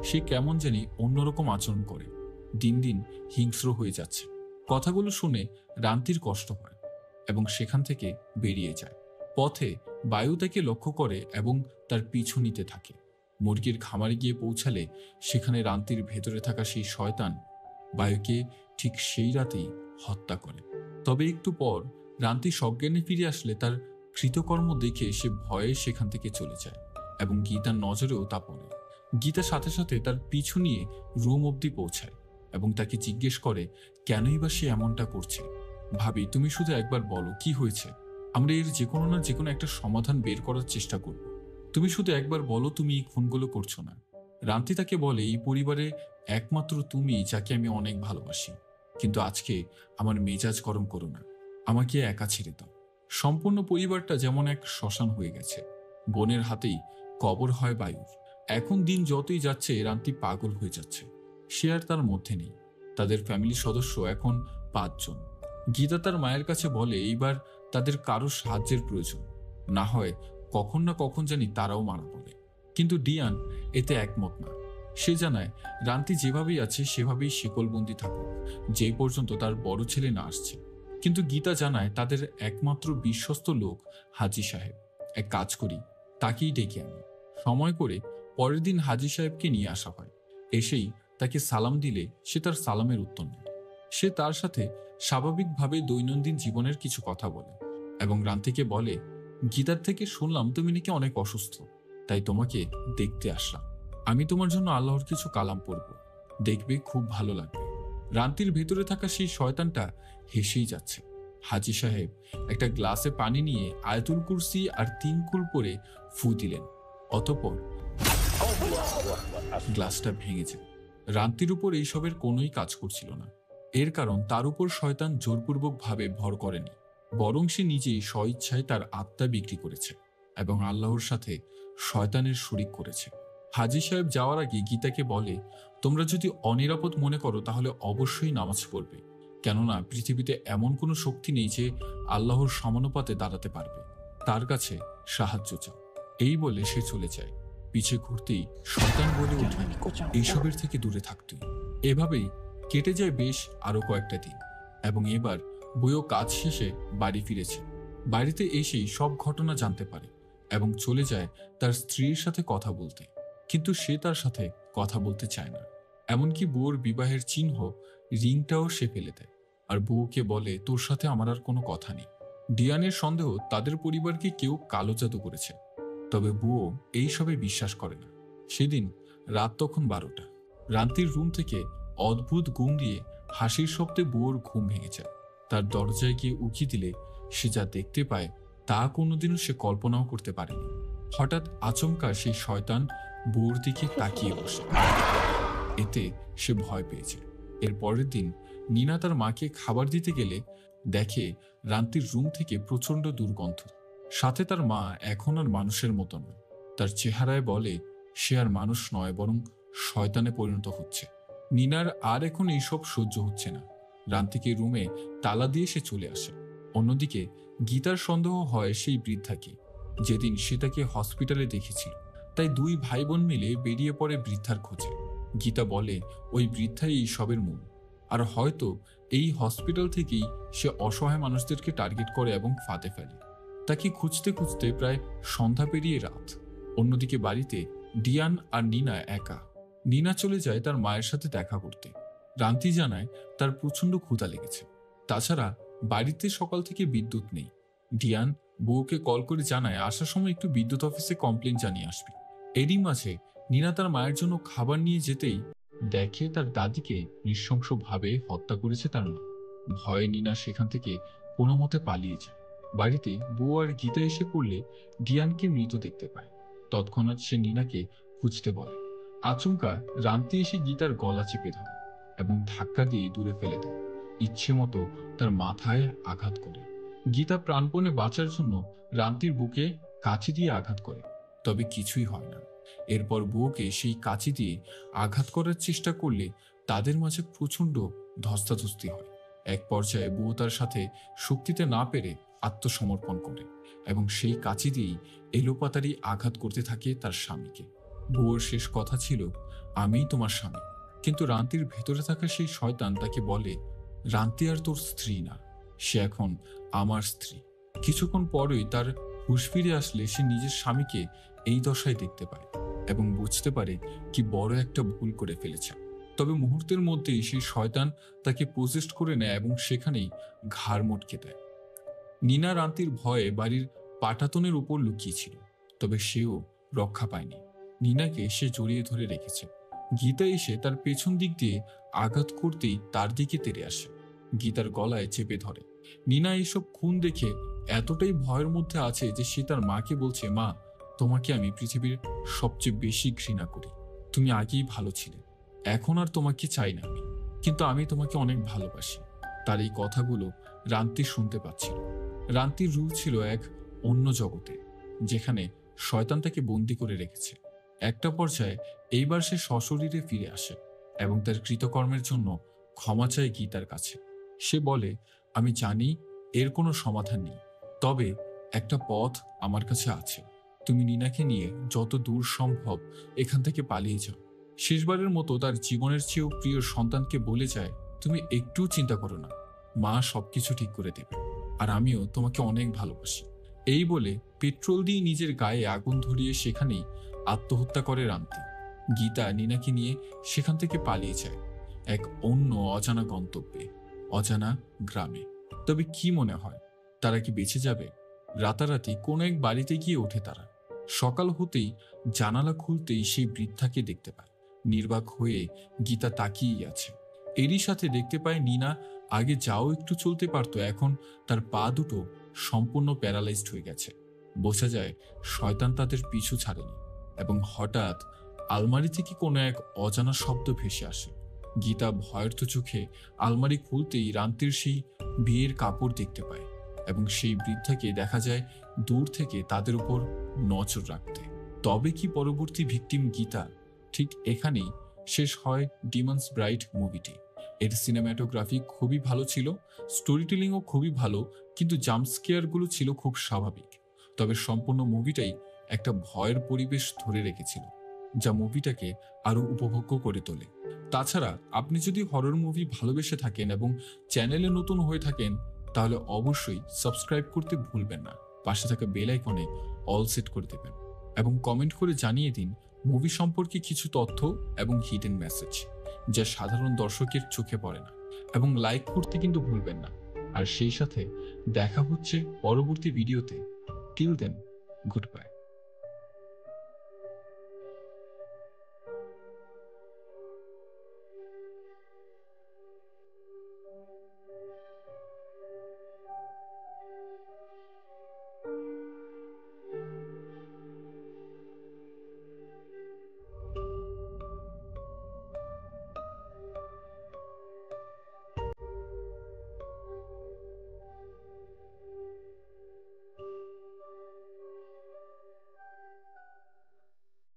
সে কেমন জানি অন্যরকম আচরণ করে, দিন দিন হিংস্র হয়ে যাচ্ছে। কথাগুলো শুনে রান্তির কষ্ট হয় এবং সেখান থেকে বেরিয়ে যায়। পথে বায়ু তাকে লক্ষ্য করে এবং তার পিছু নিতে থাকে। মুরগির খামারে গিয়ে পৌঁছালে সেখানে রান্তির ভেতরে থাকা সেই শয়তান বায়ুকে ঠিক সেই রাতেই হত্যা করে। তবে একটু পর রান্তি সজ্ঞানে ফিরে আসলে তার কৃতকর্ম দেখে সে ভয়ে সেখান থেকে চলে যায় এবং গীতার নজরেও তা পড়ে। গীতার সাথে সাথে তার পিছু নিয়ে রুম অবধি পৌঁছায় এবং তাকে জিজ্ঞেস করে কেনই বা সে এমনটা করছে। ভাবি, তুমি শুধু একবার বলো কি হয়েছে, আমরা এর যে কোনো না যে কোনো একটা সমাধান বের করার চেষ্টা করব। তুমি শুধু একবার বলো তুমি এই খুনগুলো করছো না। রান্তি তাকে বলে, এই পরিবারে একমাত্র তুমি যাকে আমি অনেক ভালোবাসি, কিন্তু আজকে আমার মেজাজ গরম করো না, আমাকে একা ছেড়ে দাও। সম্পূর্ণ পরিবারটা যেমন এক শ্মশান হয়ে গেছে, বোনের হাতেই কবর হয় বায়ুর। এখন দিন যতই যাচ্ছে রান্তি পাগল হয়ে যাচ্ছে। সে আর তার মধ্যে নেই। তাদের ফ্যামিলির সদস্য এখন 5 জন। গীতা তার মায়ের কাছে বলে এইবার তাদের কারো সাহায্যের প্রয়োজন, না হয় কখন না কখন জানি তারাও মারা পড়ে। কিন্তু ডিয়ান এতে একমত না। সে জানায় রান্তি যেভাবেই আছে সেভাবেই শিকলবন্দি থাকুক, যে পর্যন্ত তার বড় ছেলে না আসছে। কিন্তু গীতা জানায় তাদের একমাত্র বিশ্বস্ত লোক হাজী সাহেব। এক কাজ করি, তাকেই ডেকে আনি। সময় করে পরের দিন হাজী সাহেবকে নিয়ে আসা হয়। এসেই তাকে সালাম দিলে সে তার সালামের উত্তর নেয়। সে তার সাথে স্বাভাবিকভাবে দৈনন্দিন জীবনের কিছু কথা বলে এবং রান্তিকে বলে, গীতার থেকে শুনলাম তুমি নাকি অনেক অসুস্থ, তাই তোমাকে দেখতে আসলাম। আমি তোমার জন্য আল্লাহর কিছু কালাম পড়ব, দেখবে খুব ভালো লাগবে। রান্তির ভেতরে থাকা সেই শয়তানটা হেসেই যাচ্ছে। হাজী সাহেব একটা গ্লাসে পানি নিয়ে আয়াতুল কুরসি আর 3 কুল পরে ফু দিলেন। অতঃপর গ্লাসটা ভেঙে যায়। রান্তির উপর এইসবের কোনোই কাজ করছিল না। এর কারণ তার উপর শয়তান জোরপূর্বক ভাবে ভর করেনি, বরং সে নিজেই স্বইচ্ছায় তার আত্মা বিক্রি করেছে এবং আল্লাহর সাথে শয়তানের শরিক করেছে। হাজী সাহেব যাওয়ার আগে গীতাকে বলে, তোমরা যদি অনিরাপদ মনে করো তাহলে অবশ্যই নামাজ পড়বে, কেননা পৃথিবীতে এমন কোনো শক্তি নেই যে আল্লাহর সমানুপাতে দাঁড়াতে পারবে। তার কাছে সাহায্য চাও। এই বলে সে চলে যায়। পিছে ঘুরতেই শয়তান বলে ওঠে, এইসবের থেকে দূরে থাকতে। এভাবেই কেটে যায় বেশ আরো কয়েকটা দিন এবং এবার বইও কাজ শেষে বাড়ি ফিরেছে। বাড়িতে এসেই সব ঘটনা জানতে পারে এবং চলে যায় তার স্ত্রীর সাথে কথা বলতে। কিন্তু সে তার সাথে কথা বলতে চায় না। এমনকি বউর বিবাহের চিহ্ন রিংটাও সে ফেলে দেয় আর বউকে বলে, তোর সাথে আমার আর কোনো কথা নেই। ডিয়ানের সন্দেহ তাদের পরিবারকে কেউ কালো জাদু করেছে, তবে বউও এইসবে বিশ্বাস করে না। সেদিন রাত তখন 12টা। রান্তির রুম থেকে অদ্ভুত গুম দিয়ে হাসির শব্দে বউর ঘুম ভেঙে যায়। তার দরজায় গিয়ে উকি দিলে সে যা দেখতে পায় তা কোনোদিনও সে কল্পনাও করতে পারেনি। হঠাৎ আচমকা সেই শয়তান বউর দিকে তাকিয়ে বসে। এতে সে ভয় পেয়েছে। এর পরের দিন নিনা তার মাকে খাবার দিতে গেলে দেখে রান্তির রুম থেকে প্রচন্ড দুর্গন্ধ। সাথে তার মা এখন আর মানুষের মতো নয়। তার চেহারায় বলে সে আর মানুষ নয়, বরং শয়তানে পরিণত হচ্ছে। নিনার আর এখন এইসব সহ্য হচ্ছে না। রান্তিকে রুমে তালা দিয়ে সে চলে আসে। অন্যদিকে গীতার সন্দেহ হয় সেই বৃদ্ধাকে, যেদিন সে তাকে হসপিটালে দেখেছিল। তাই 2 ভাই বোন মিলে বেরিয়ে পড়ে বৃদ্ধার খোঁজে। গীতা বলে ওই বৃদ্ধাই এই সবের মূল, আর হয়তো এই হসপিটাল থেকেই সে অসহায় মানুষদেরকে টার্গেট করে এবং ফাঁদে ফেলে। তাকে খুঁজতে খুঁজতে প্রায় সন্ধ্যা পেরিয়ে রাত। অন্যদিকে বাড়িতে ডিয়ান আর নিনা একা। নিনা চলে যায় তার মায়ের সাথে দেখা করতে। রান্তি জানায় তার প্রচন্ড ক্ষুধা লেগেছে। তাছাড়া বাড়িতে সকাল থেকে বিদ্যুৎ নেই। ডিয়ান বউকে কল করে জানায় আসার সময় একটু বিদ্যুৎ অফিসে কমপ্লেন জানিয়ে আসবি। এরই মাঝে নিনা তার মায়ের জন্য খাবার নিয়ে যেতেই দেখে তার দাদিকে নৃশংসভাবে হত্যা করেছে তার মা। ভয়ে নিনা সেখান থেকে কোনো মতে পালিয়ে যায়। বাড়িতে বউ আর গীতা এসে পড়লে ডিয়ানকে মৃত দেখতে পায়। তৎক্ষণাৎ সে নিনাকে খুঁজতে বলে। আচমকা রান্তি এসে গীতার গলা চেপে ধরে এবং ধাক্কা দিয়ে দূরে ফেলে দেয়। ইচ্ছে মতো তার মাথায় আঘাত করে। গীতা প্রাণপণে বাঁচার জন্য রান্তির বুকে কাঁচি দিয়ে আঘাত করে, তবে কিছুই হয় না। এরপর বউকে সেই কাঁচি দিয়ে আঘাত করার চেষ্টা করলে তাদের মাঝে প্রচন্ড ধস্তাধস্তি হয়। এক পর্যায়ে বউ তার সাথে শক্তিতে না পেরে আত্মসমর্পণ করে এবং সেই কাঁচি দিয়েই এলোপাতাড়ি আঘাত করতে থাকে তার স্বামীকে। বউয়ের শেষ কথা ছিল, আমিই তোমার স্বামী। কিন্তু রান্তির ভেতরে থাকা সেই শয়তান তাকে বলে, রান্তি আর তোর স্ত্রী না, সে এখন আমার স্ত্রী। কিছুক্ষণ পরেই তার হুঁশ ফিরে আসলে সে নিজের স্বামীকে এই দশায় দেখতে পায় এবং বুঝতে পারে কি বড় একটা ভুল করে ফেলেছে। তবে মুহূর্তের মধ্যেই সেই শয়তান তাকে পজেস্ট করে নেয় এবং সেখানেই ঘাড় মটকে দেয়। নিনা রান্তির ভয়ে বাড়ির পাটাতনের উপর লুকিয়েছিল, তবে সেও রক্ষা পায়নি। নিনাকে সে জড়িয়ে ধরে রেখেছে। গীতা এসে তার পেছন দিক দিয়ে আঘাত করতেই তার দিকে তেড়ে আসে, গীতার গলায় চেপে ধরে। নিনা এইসব খুন দেখে এতটাই ভয়ের মধ্যে আছে যে সে তার মাকে বলছে, মা, তোমাকে আমি পৃথিবীর সবচেয়ে বেশি ঘৃণা করি। তুমি আগেই ভালো ছিলে, এখন আর তোমাকে চাই না আমি, কিন্তু আমি তোমাকে অনেক ভালোবাসি। তার এই কথাগুলো রান্তি শুনতে পাচ্ছিল। রান্তির রূহ ছিল এক অন্য জগতে, যেখানে শয়তান তাকে বন্দি করে রেখেছে। একটা পর্যায়ে এইবার সে সশরীরে ফিরে আসে এবং তার কৃতকর্মের জন্য ক্ষমা চায় গীতার কাছে। সে বলে, আমি জানি এর কোনো সমাধান নেই, তবে একটা পথ আমার কাছে আছে। তুমি নিনাকে নিয়ে যত দূর সম্ভব এখান থেকে পালিয়ে যাও। শেষবারের মতো তার জীবনের চেয়েও প্রিয় সন্তানকে বলে যায়, তুমি একটু চিন্তা করো না, মা সবকিছু ঠিক করে দেবে, আর আমিও তোমাকে অনেক ভালোবাসি। এই বলে পেট্রোল দিয়ে নিজের গায়ে আগুন ধরিয়ে সেখানেই আত্মহত্যা করে রান্তি। গীতা নিনাকে নিয়ে সেখান থেকে পালিয়ে যায় এক অন্য অজানা গন্তব্যে, অজানা গ্রামে। তবে কি মনে হয়, তারা কি বেঁচে যাবে? রাতারাতি কোনো এক বাড়িতে গিয়ে ওঠে তারা। সকাল হতেই জানালা খুলতেই সেই বৃদ্ধাকে দেখতে পায়। নির্বাক হয়ে গীতা তাকিয়েই আছে। এরই সাথে দেখতে পায় নিনা আগে যাও একটু চলতে পারতো, এখন তার পা দুটো সম্পূর্ণ প্যারালাইজড হয়ে গেছে। বোঝা যায় শয়তান তাদের পিছু ছাড়েনি। এবং হঠাৎ আলমারি থেকে কোনো এক অজানা শব্দ ভেসে আসে। গীতা ভয়ার্ত চোখে আলমারি খুলতেই রান্তির সেই বিয়ের কাপড় দেখতে পায় এবং সেই বৃদ্ধাকে দেখা যায় দূর থেকে তাদের উপর নজর রাখতে। তবে কি পরবর্তী ভিকটিম গীতা? ঠিক এখানেই শেষ হয় ডিমন্স ব্রাইট মুভিটি। এর সিনেমাটোগ্রাফি খুবই ভালো ছিল, স্টোরি টেলিংও খুবই ভালো, কিন্তু জাম্পস্কেয়ারগুলো ছিল খুব স্বাভাবিক। তবে সম্পূর্ণ মুভিটাই একটা ভয়ের পরিবেশ ধরে রেখেছিল, যা মুভিটাকে আরো উপভোগ্য করে তোলে। তাছাড়া আপনি যদি হরর মুভি ভালোবেসে থাকেন এবং চ্যানেলে নতুন হয়ে থাকেন, তাহলে অবশ্যই সাবস্ক্রাইব করতে ভুলবেন না। পাশে থাকা বেল আইকনে অল সেট করে দেবেন এবং কমেন্ট করে জানিয়ে দিন মুভি সম্পর্কে কিছু তথ্য এবং হিডেন মেসেজ, যা সাধারণ দর্শকের চোখে পড়ে না। এবং লাইক করতে কিন্তু ভুলবেন না। আর সেই সাথে দেখা হচ্ছে পরবর্তী ভিডিওতে। Till then, good by.